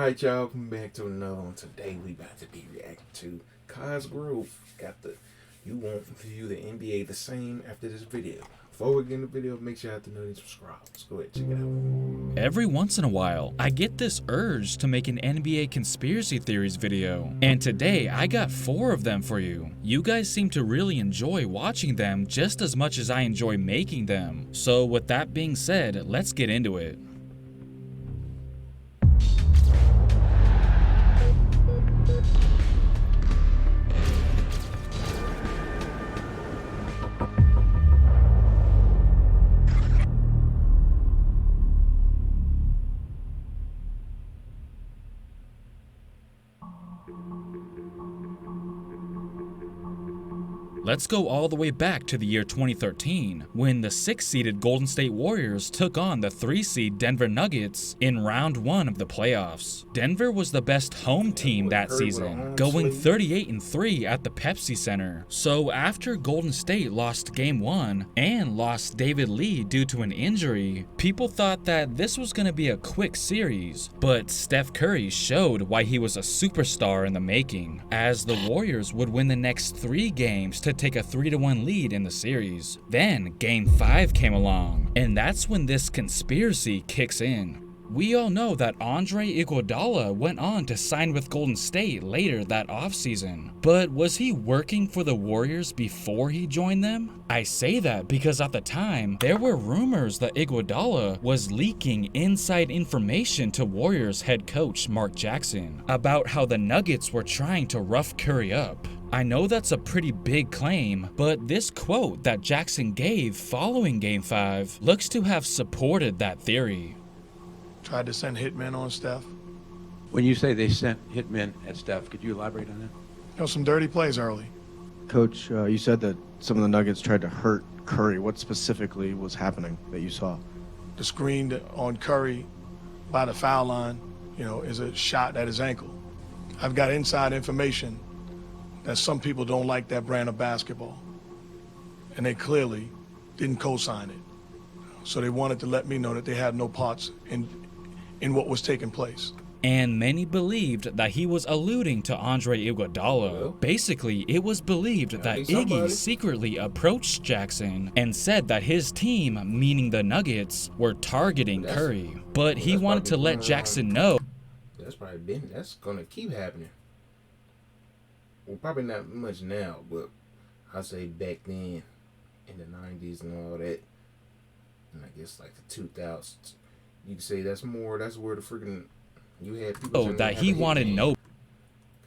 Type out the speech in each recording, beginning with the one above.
Alright, y'all, welcome back to another one. Today we about to be reacting to Cosgrove. You won't view the NBA the same after this video. Before we get in the video, make sure you have to know and subscribe. Let's go ahead and check it out. Every once in a while, I get this urge to make an NBA conspiracy theories video, and today I got 4 of them for you. You guys seem to really enjoy watching them just as much as I enjoy making them. So with that being said, let's get into it. Let's go all the way back to the year 2013, when the 6-seeded Golden State Warriors took on the 3-seed Denver Nuggets in round 1 of the playoffs. Denver was the best home team that season, going 38-3 at the Pepsi Center. So after Golden State lost Game 1 and lost David Lee due to an injury, people thought that this was going to be a quick series, but Steph Curry showed why he was a superstar in the making, as the Warriors would win the next 3 games to take a 3-1 lead in the series. Then Game 5 came along, and that's when this conspiracy kicks in. We all know that Andre Iguodala went on to sign with Golden State later that offseason, but was he working for the Warriors before he joined them? I say that because at the time, there were rumors that Iguodala was leaking inside information to Warriors head coach Mark Jackson about how the Nuggets were trying to rough Curry up. I know that's a pretty big claim, but this quote that Jackson gave following Game 5 looks to have supported that theory. Tried to send hitmen on Steph. When you say they sent hitmen at Steph, could you elaborate on that? You know, some dirty plays early. Coach, you said that some of the Nuggets tried to hurt Curry. What specifically was happening that you saw? The screen on Curry by the foul line, is a shot at his ankle. I've got inside information that some people don't like that brand of basketball, and they clearly didn't co-sign it. So they wanted to let me know that they had no parts in what was taking place. And many believed that he was alluding to Andre Iguodala. Basically, it was believed that Iggy secretly approached Jackson and said that his team, meaning the Nuggets, were targeting Curry. But he wanted to let Jackson know. That's gonna keep happening. Well, probably not much now, but I say back then in the 90s and all that, and I guess like the 2000s, you could say that's where the freaking, you had people that he wanted no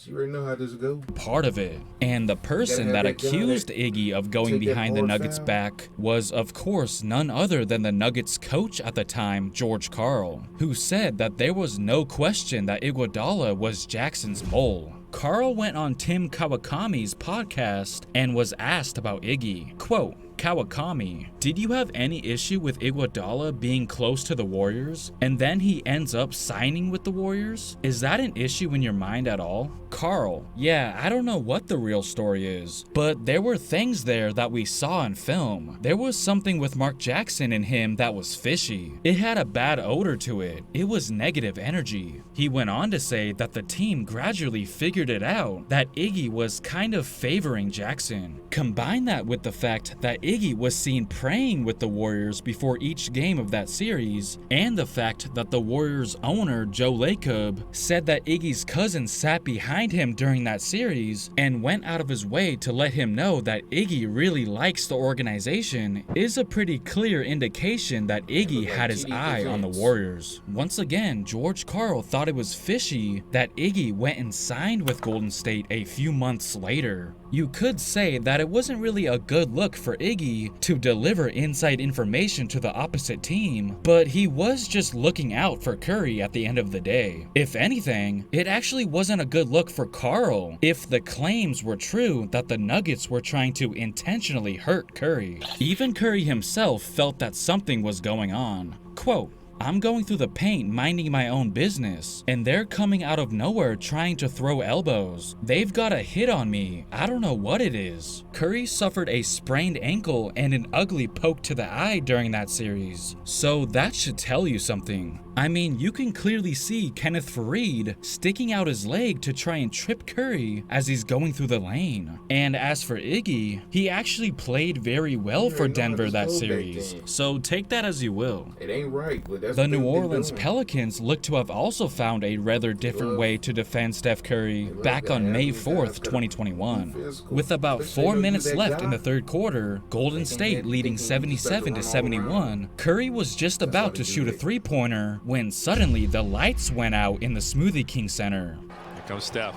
you already know how this go. Part of it. And the person that accused Iggy of going behind the Nuggets' back was, of course, none other than the Nuggets coach at the time, George Karl, who said that there was no question that Iguodala was Jackson's mole. Karl went on Tim Kawakami's podcast and was asked about Iggy. Quote, Kawakami, did you have any issue with Iguodala being close to the Warriors, and then he ends up signing with the Warriors? Is that an issue in your mind at all? Karl, yeah, I don't know what the real story is, but there were things there that we saw in film. There was something with Mark Jackson and him that was fishy. It had a bad odor to it. It was negative energy. He went on to say that the team gradually figured it out, that Iggy was kind of favoring Jackson. Combine that with the fact that Iggy was seen praying with the Warriors before each game of that series, and the fact that the Warriors owner Joe Lacob said that Iggy's cousin sat behind him during that series and went out of his way to let him know that Iggy really likes the organization, is a pretty clear indication that Iggy had his eye on the Warriors. Once again, George Karl thought it was fishy that Iggy went and signed with Golden State a few months later. You could say that it wasn't really a good look for Iggy to deliver inside information to the opposite team, but he was just looking out for Curry at the end of the day. If anything, it actually wasn't a good look for Karl if the claims were true that the Nuggets were trying to intentionally hurt Curry. Even Curry himself felt that something was going on. Quote, I'm going through the paint minding my own business, and they're coming out of nowhere trying to throw elbows. They've got a hit on me. I don't know what it is. Curry suffered a sprained ankle and an ugly poke to the eye during that series, so that should tell you something. I mean, you can clearly see Kenneth Faried sticking out his leg to try and trip Curry as he's going through the lane. And as for Iggy, he actually played very well for Denver that series, so take that as you will. It ain't right, but that's The New Orleans Pelicans look to have also found a rather different way to defend Steph Curry back on May 4th, 2021. With about 4 minutes left in the third quarter, Golden State leading 77-71, Curry was just about to shoot a three-pointer when suddenly the lights went out in the Smoothie King Center. Here comes Steph.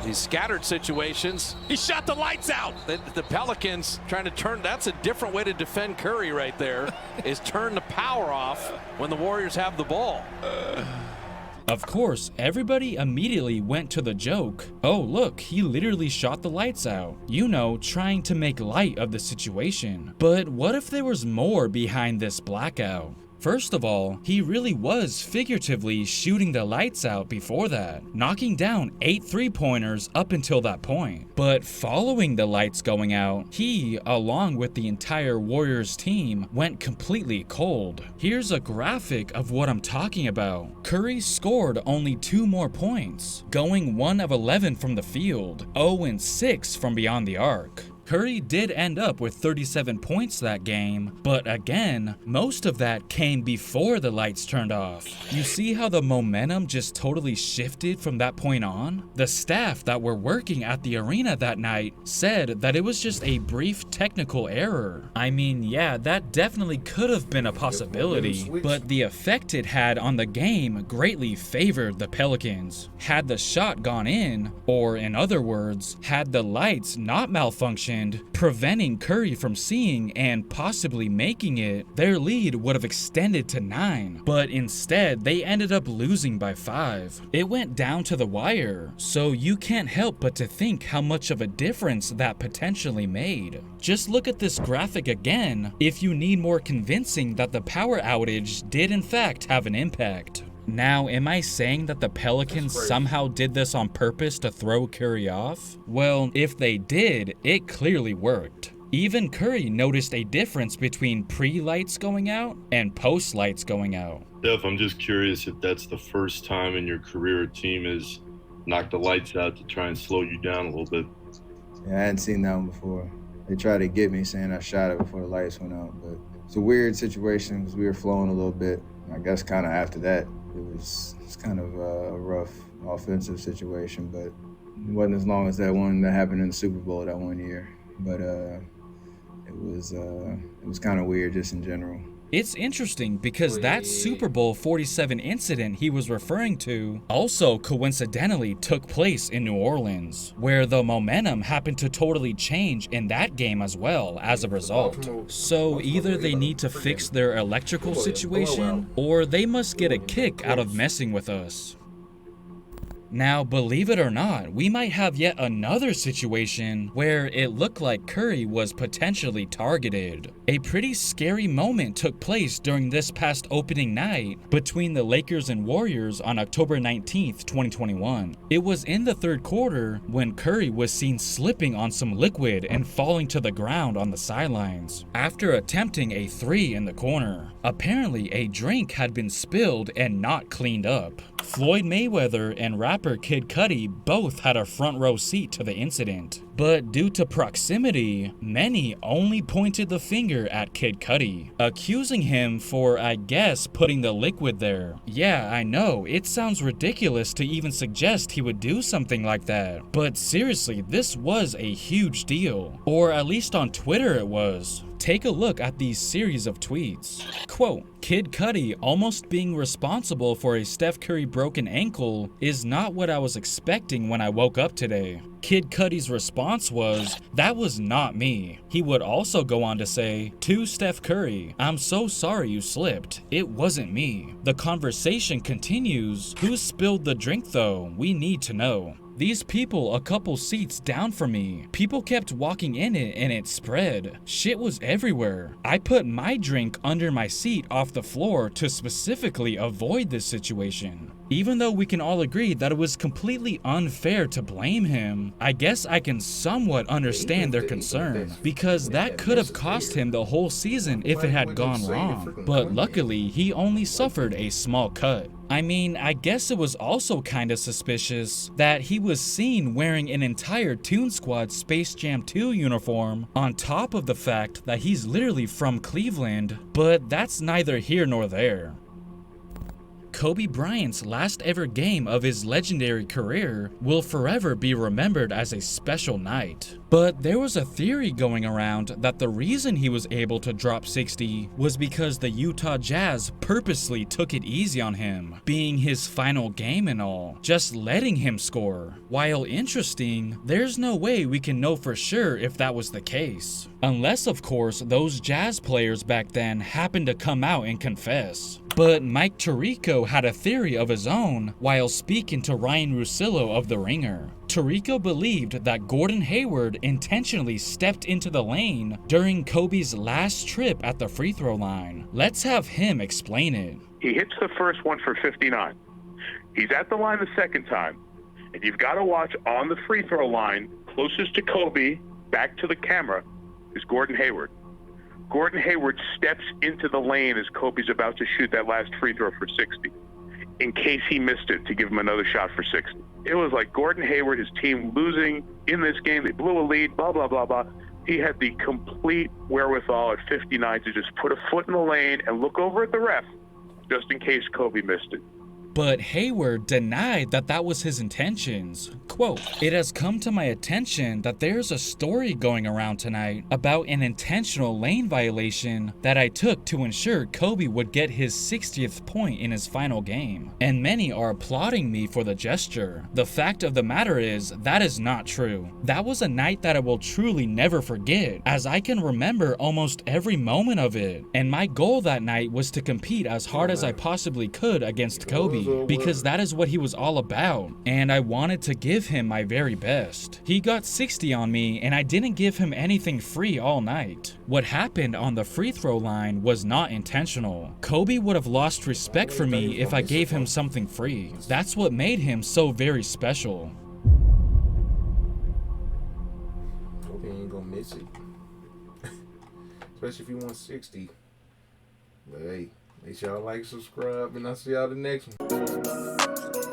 These scattered situations. He shot the lights out. The Pelicans trying to turn. That's a different way to defend Curry right there, is turn the power off when the Warriors have the ball. Of course, everybody immediately went to the joke. Oh look, he literally shot the lights out. You know, trying to make light of the situation. But what if there was more behind this blackout? First of all, he really was figuratively shooting the lights out before that, knocking down 8 three-pointers up until that point. But following the lights going out, he, along with the entire Warriors team, went completely cold. Here's a graphic of what I'm talking about. Curry scored only 2 more points, going 1 of 11 from the field, 0 and 6 from beyond the arc. Curry did end up with 37 points that game, but again, most of that came before the lights turned off. You see how the momentum just totally shifted from that point on? The staff that were working at the arena that night said that it was just a brief technical error. I mean, yeah, that definitely could have been a possibility, but the effect it had on the game greatly favored the Pelicans. Had the shot gone in, or in other words, had the lights not malfunctioned, preventing Curry from seeing and possibly making it, their lead would have extended to 9. But instead, they ended up losing by 5. It went down to the wire, so you can't help but to think how much of a difference that potentially made. Just look at this graphic again if you need more convincing that the power outage did in fact have an impact. Now, am I saying that the Pelicans somehow did this on purpose to throw Curry off? Well, if they did, it clearly worked. Even Curry noticed a difference between pre-lights going out and post-lights going out. Steph, I'm just curious if that's the first time in your career a team has knocked the lights out to try and slow you down a little bit. Yeah, I hadn't seen that one before. They tried to get me saying I shot it before the lights went out, but it's a weird situation because we were flowing a little bit. I guess kind of after that, it's kind of a rough offensive situation, but it wasn't as long as that one that happened in the Super Bowl that one year. But it was kind of weird just in general. It's interesting because that Super Bowl 47 incident he was referring to also coincidentally took place in New Orleans, where the momentum happened to totally change in that game as well as a result. So either they need to fix their electrical situation, or they must get a kick out of messing with us. Now, believe it or not, we might have yet another situation where it looked like Curry was potentially targeted. A pretty scary moment took place during this past opening night between the Lakers and Warriors on October 19th, 2021. It was in the third quarter when Curry was seen slipping on some liquid and falling to the ground on the sidelines after attempting a 3 in the corner. Apparently, a drink had been spilled and not cleaned up. Floyd Mayweather and rapper Kid Cudi both had a front row seat to the incident. But due to proximity, many only pointed the finger at Kid Cudi, accusing him for, I guess, putting the liquid there. Yeah, I know, it sounds ridiculous to even suggest he would do something like that. But seriously, this was a huge deal. Or at least on Twitter it was. Take a look at these series of tweets. Quote, Kid Cudi almost being responsible for a Steph Curry broken ankle is not what I was expecting when I woke up today. Kid Cudi's response was, that was not me. He would also go on to say, to Steph Curry, I'm so sorry you slipped. It wasn't me. The conversation continues, who spilled the drink though? We need to know. These people a couple seats down from me. People kept walking in it and it spread. Shit was everywhere. I put my drink under my seat off the floor to specifically avoid this situation. Even though we can all agree that it was completely unfair to blame him, I guess I can somewhat understand their concern, because that could have cost him the whole season if it had gone wrong. But luckily, he only suffered a small cut. I mean, I guess it was also kinda suspicious that he was seen wearing an entire Toon Squad Space Jam 2 uniform, on top of the fact that he's literally from Cleveland, but that's neither here nor there. Kobe Bryant's last ever game of his legendary career will forever be remembered as a special night. But there was a theory going around that the reason he was able to drop 60 was because the Utah Jazz purposely took it easy on him, being his final game and all, just letting him score. While interesting, there's no way we can know for sure if that was the case. Unless, of course, those Jazz players back then happened to come out and confess. But Mike Tirico had a theory of his own while speaking to Ryan Russillo of The Ringer. Tirico believed that Gordon Hayward intentionally stepped into the lane during Kobe's last trip at the free throw line. Let's have him explain it. He hits the first one for 59. He's at the line the second time, and you've got to watch on the free throw line, closest to Kobe, back to the camera, is Gordon Hayward. Gordon Hayward steps into the lane as Kobe's about to shoot that last free throw for 60, in case he missed it to give him another shot for 60. It was like Gordon Hayward, his team losing in this game. They blew a lead, blah, blah, blah, blah. He had the complete wherewithal at 59 to just put a foot in the lane and look over at the ref just in case Kobe missed it. But Hayward denied that that was his intentions. Quote, "It has come to my attention that there's a story going around tonight about an intentional lane violation that I took to ensure Kobe would get his 60th point in his final game. And many are applauding me for the gesture. The fact of the matter is, that is not true. That was a night that I will truly never forget, as I can remember almost every moment of it. And my goal that night was to compete as hard as I possibly could against Kobe, because that is what he was all about, and I wanted to give him my very best. He got 60 on me, and I didn't give him anything free all night. What happened on the free throw line was not intentional. Kobe would have lost respect for me if I gave him something free. That's what made him so very special." Kobe ain't gonna miss it. Especially if you want 60. But hey, make sure y'all like, subscribe, and I'll see y'all the next one.